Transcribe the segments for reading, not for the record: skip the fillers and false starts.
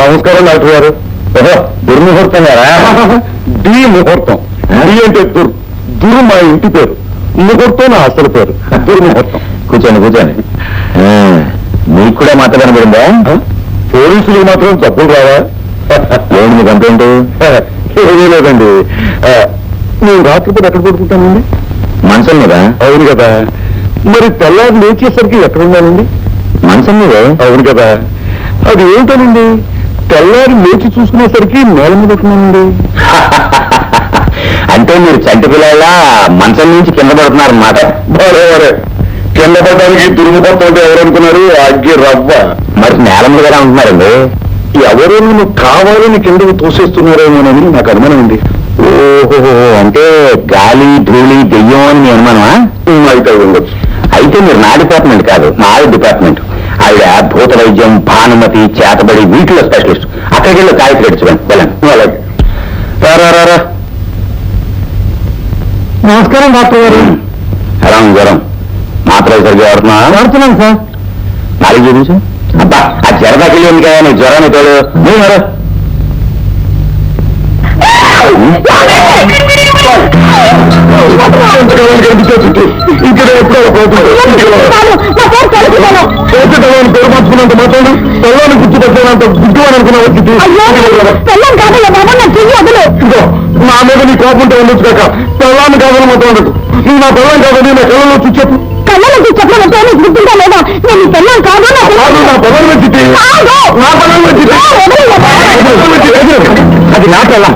నమస్కారం డాక్టర్ గారు. దుర్ముహూర్తం గారా? డి ముహూర్తం. డి అంటే దురు మా ఇంటి పేరు, ముహూర్తం నా అసలు పేరు. దుర్ముహూర్తం. కూర్చోండి కూర్చోండి. మీకు కూడా మాట కనబడిందా? పోలీసులకు మాత్రం తప్పులు రావా? ఏంటి మీ కంప్లైంట్? ఏమీ లేదండి. నేను రాత్రిపూట ఎక్కడ పడుకుంటానండి? మంచం మీద. అవును కదా. మరి తెల్లారి లేచేసరికి ఎక్కడ ఉన్నానండి? మంచం మీద. అవును కదా. అది ఏంటనండి, తెల్లారి లేచి చూసుకునేసరికి నేల మీద ఉన్నానండి. అంటే మీరు చంటి పిల్లల మంచం నుంచి కింద పడుతున్నారన్నమాట. బరే కింద పడడానికి దుర్ముహూర్తం ఎవరనుకున్నారు? అగ్గి రవ్వ. మరి నేల మీద ఎలా ఉంటున్నారండి? ఎవరో నువ్వు కావాలని కిందకు తోసేస్తున్నారేమోనని నాకు అనుమానం ఉంది. ఓహో, అంటే గాలి ధూళి దెయ్యం అని మీ అనుమానమా? అయితే ఉండొచ్చు. అయితే మీరు నా డిపార్ట్మెంట్ కాదు, మా డిపార్ట్మెంట్. ఆవిడ భూత వైద్యం, భానుమతి, చేతబడి వీటిలో స్పెషలిస్ట్. అక్కడికి వెళ్ళి కాయ పెట్టుకోండి. వెళ్ళండి. అలాగే. రారా. నమస్కారం డాక్టర్ గారు. ఎలా ఉంది జ్వరం? మాత్రలు సరిగ్గా వాడుతున్నాను సార్. నాలుగు చూపించు. అబ్బా, ఆ జ్వరదాకి ఉంది కదా నీ జ్వరాన్ని తోడు. నువ్వు మరో ఇక్కడ ఎప్పుడో పేరు మార్చుకున్నంత మాత్రం తెల్లని గుర్తుపెట్టినంత గుడ్డు అని అనుకున్నావు. నా మీద నీ కోపం ఉంటే ఉండొచ్చు కాక, తెల్లాన్ని కాదని మొత్తం ఉండదు. నువ్వు నా పిల్లని కాదని నా కళ్ళలో చూచెప్పు. గుర్తుందా లేదా? నేను పిల్లలు కాదు, నా పిల్లలు వచ్చింది. నా పిల్లలు వచ్చింది. అది నా పిల్ల,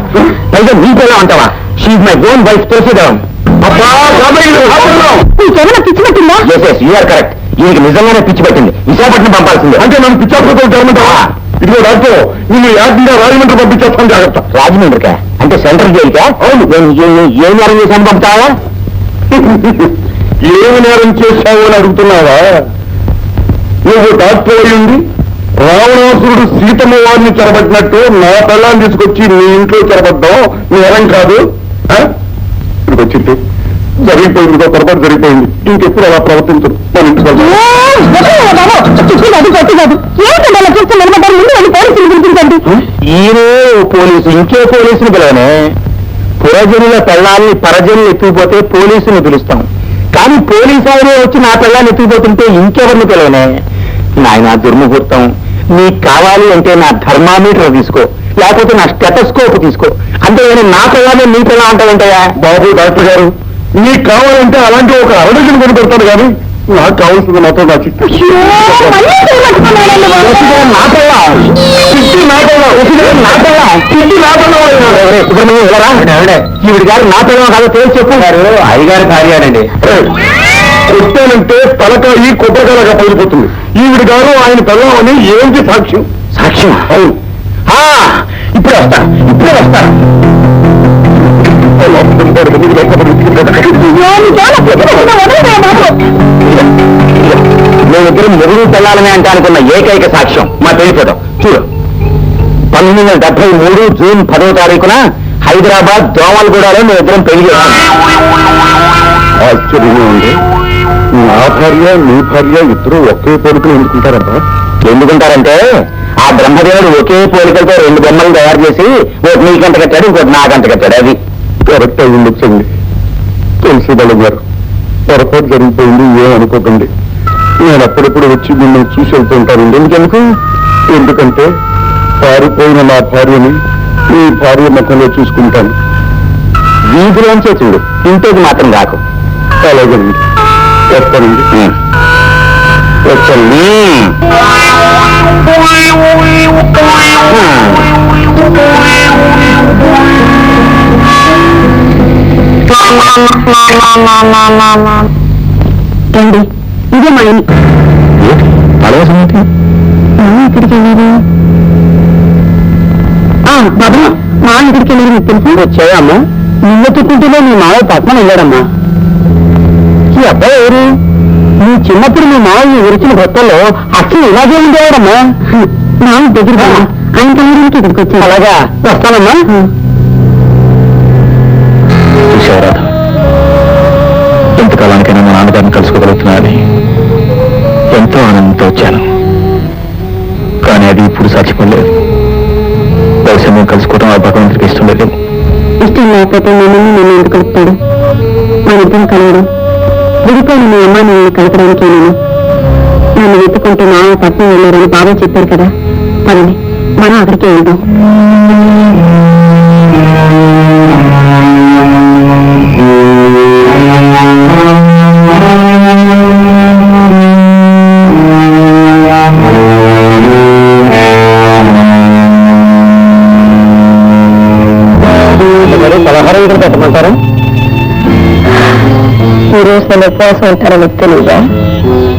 పైగా నీ పిల్ల అంటావా? She's my own wife. తెలిసేదాం. నీకేమైనా పిచ్చి పట్టిందా? You are correct. ఈయనకి నిజంగానే పిచ్చి పట్టింది. విశాఖపట్నం పంపాల్సిందే. అంటే నన్ను పిచ్చాపురం జరగమంటావా? ఇదిగో డాక్టర్, నేను యాక్టింగ్గా రాజమండ్రి పంపించేస్తాను. జాగ్రత్త. రాజమండ్రికా? అంటే సెంట్రల్ జైలుకా? అవును. ఏం నేరం చేశాను పంపుతావా? ఏమి నేరం చేశావు అని అడుగుతున్నావా? నువ్వు డాక్టర్ అయ్యింది రావణాసురుడు సీతమ్మ వారిని చెరబట్టినట్టు నా పిల్లాన్ని తీసుకొచ్చి నీ ఇంట్లో చెరబడ్డావు. నేరం కాదు. ఇక్కడికి వచ్చింది జరిగిపోయింది, పొరపాటు జరిగిపోయింది. ఇంకెప్పుడు అలా ప్రవర్తించరు. మన ఇంటికి ఈయనే పోలీసు, ఇంకే పోలీసుని పిలవనే. పురజనుల పిల్లల్ని పరజనులు ఎత్తుకుపోతే పోలీసుని పిలుస్తాం, కానీ పోలీసు ఆయనే వచ్చి నా పిల్లల్ని ఎత్తుకుపోతుంటే ఇంకెవరిని పిలవనే. నాయన దుర్ముహూర్తం. నీకు కావాలి అంటే నా థర్మామీటర్ తీసుకో, లేకపోతే నా స్టెటస్కోప్ తీసుకో. అంటే నా పిల్లలు నీ పిల్ల అంటావంటాయా? బాబు డాక్టర్ గారు, నీకు కావాలంటే అలాంటి ఒక అరడజను కొని పెడతాను, కానీ నాకు కావాల్సింది మాత్రం నా చిట్టు. ఈవిడి గారు నా పిల్లలు కాదో తెలిసి చెప్పున్నారు. అయ్యగారు కార్యాడండి. కొట్టానంటే తలకాయి కొబ్బరికాయలాగా పడిపోతుంది. ఈవిడి గారు ఆయన పిల్లమని ఏంటి సాక్ష్యం? సాక్ష్యం? అవును. ఇప్పుడే వస్తాను. మేమిద్దరు మొగుడు పిల్లాలనే అంటే అనుకున్న ఏకైక సాక్ష్యం మా పెళ్లిపోతాం. చూడు, 1973 జూన్ 10వ తారీఖున హైదరాబాద్ దోమలగూడలో మేమిద్దరం పెళ్లి చేస్తాం. ఆశ్చర్యంగా ఉంది. నా భార్య నీ భార్య ఇద్దరు ఒకే పోలికలు ఎందుకుంటారబ్బా? ఎందుకుంటారంటే ఆ బ్రహ్మదేవుడు ఒకే పోలికలతో 2 బొమ్మలు తయారు చేసి ఒకటి నీకంట కట్టాడు, ఇంకోటి నాకంట కట్టాడు. అది కరెక్ట్ అయి ఉండొచ్చండి. తెలిసి బలం గారు, పొరపాటు జరిగిపోయింది, ఏమనుకోకండి. నేను అప్పుడప్పుడు వచ్చి మిమ్మల్ని చూసి వెళ్తుంటానండి. ఎందుకంటే పారిపోయిన నా భార్యని ఈ భార్య ముఖంలో చూసుకుంటాను. వీధిలోంచే చూడు, ఇంటికి మాత్రం రాకు. అలాగేనండి, వస్తానండి. వచ్చండి. రండి, ఇదే మా ఇల్లు. పడవ సంగతి ఎక్కడికి వెళ్ళారు? బాబా, మా ఎక్కడికి వెళ్ళారు మీకు తెలుసు? వచ్చాయమ్మా. నువ్వు చెప్పుకుంటేనే మీ మావయ్య పట్నం వెళ్ళాడమ్మా. ఈ అబ్బాయి ఎవరు? నువ్వు చిన్నప్పుడు మీ మావయ్య విరిచిన కొత్తలో అసలు ఇలాగే ఉండేవాడమ్మా. నాన్న దగ్గర ఆయన కలవడానికి ఇక్కడికి వచ్చాను. అలాగా, వస్తానమ్మా. ఎంతకాలానికైనా మా నాన్నగారిని కలుసుకోగలుగుతున్నానని ఎంతో ఆనందంతో వచ్చాను, కానీ అది ఇప్పుడు సాధ్యపడలేదు. మేము కలుసుకోవడం ఆ భగవంతుడికి ఇష్టం లేదు. ఇష్టం లేకపోతే మమ్మల్ని నన్ను ఎందుకు కలుపుతాడు? మన ఇద్దరం కలవడం విడిపోయిన మీ అమ్మ నన్ను కలపడానికి నన్ను వెతుకుంటే నా పట్నం వెళ్ళారని బాబా చెప్పారు కదా. పదండి, మనం అక్కడికే వెళ్దాం. పలహారం ఇక్కడ పెట్టమంటారా? ఈరోజు నేను ఉపవాసం ఉంటారని తెలియదా?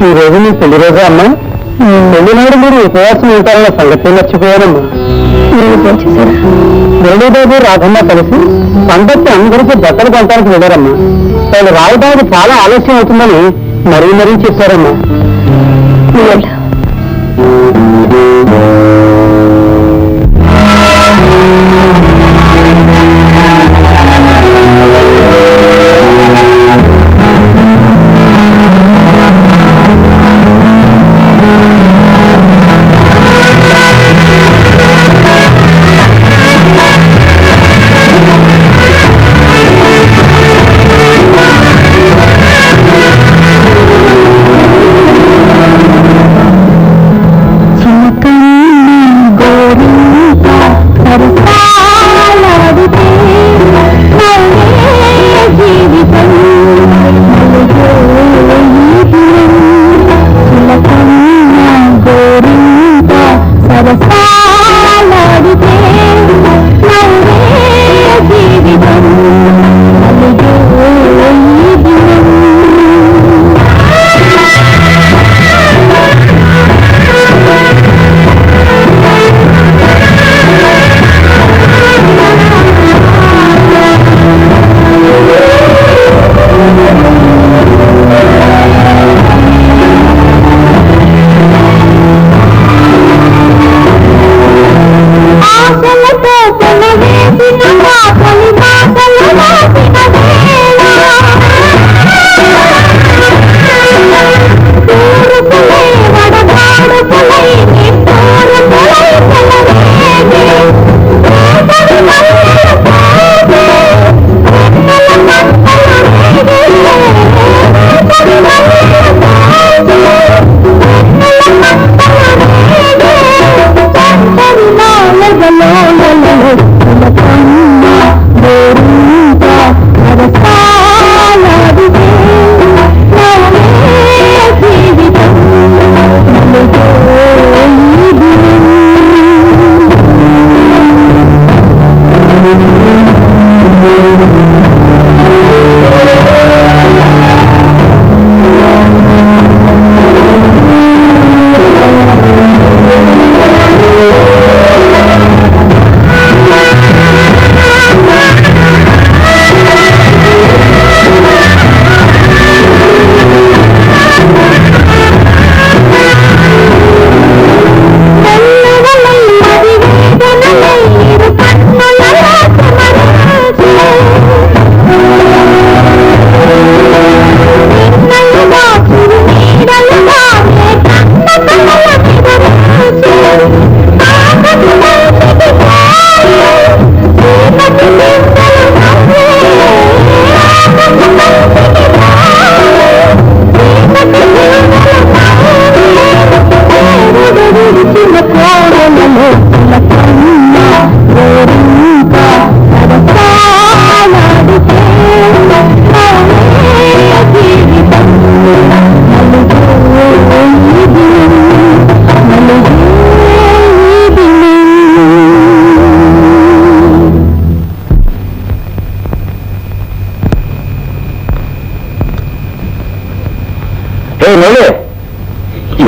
ఈ రోజు మీ పెళ్లి రోజా అమ్మా? పెళ్లి నాడు మీరు ఉపవాసం ఉంటారన్న సంగతి మర్చిపోయారమ్మా. చేశారా? మురళీబాబు రాధమ్మ కలిసి పండక్కి అందరికీ బట్టలు కొనడానికి వెళ్ళారమ్మా. వాళ్ళు రావడానికి చాలా ఆలస్యం అవుతుందని మరీ చెప్పారమ్మా.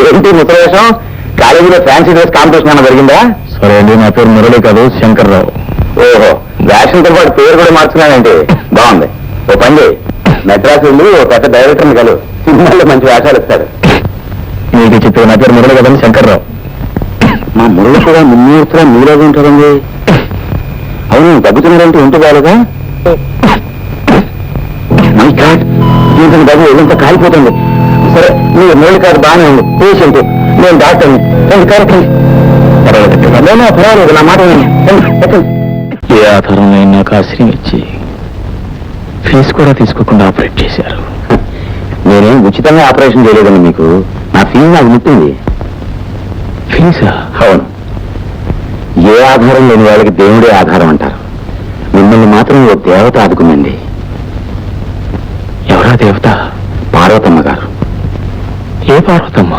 ఏంటి ముసలేశం? కాలేజీలో ఫ్యాన్సీ డ్రెస్ కాంపిటీషన్ అన్న జరిగిందా? సరే అండి, నా పేరు మురళి కాదు, శంకర్రావు. ఓహో, వేషంతో పాటు పేరు కూడా మార్చుకున్నానంటే బాగుంది. ఓ పని చేయి, మెడ్రాస్ వెళ్ళి ఓ పెద్ద డైరెక్టర్ని కలు, సినిమాల్లో మంచి వేషాలు ఇస్తాడు. మీకు చెప్పే నా పేరు మురళి కదండి, శంకర్రావు. మా మురళి కూడా మున్నూర్తిలో మీలాగా ఉంటారండి. అవును, దగ్గుతున్నారంటే ఇంటి బాగా మై గాడ్, దీంతో బాబు ఒళ్ళంతా కాలిపోతుంది. సరే, మీరు మురళి కాదు బాగానే ఉంది, పేషెంట్, నేను డాక్టర్ని, రెండు కార్యక్రమం. సరే పర్వాలేదు నా మాట ఏ ఆధారంలో నాకు ఆశ్రయం ఇచ్చి ఫీజు కూడా తీసుకోకుండా ఆపరేట్ చేశారు. నేనేం ఉచితంగా ఆపరేషన్ చేయలేదండి మీకు. నా ఫీజు నాకు ముట్టింది. ఫీజా? అవును. ఏ ఆధారం లేని వాళ్ళకి దేవుడే ఆధారం అంటారు. మిమ్మల్ని మాత్రం ఓ దేవత ఆదుకుందండి. ఎవరా దేవత? పార్వతమ్మ గారు. ఏ పార్వతమ్మ?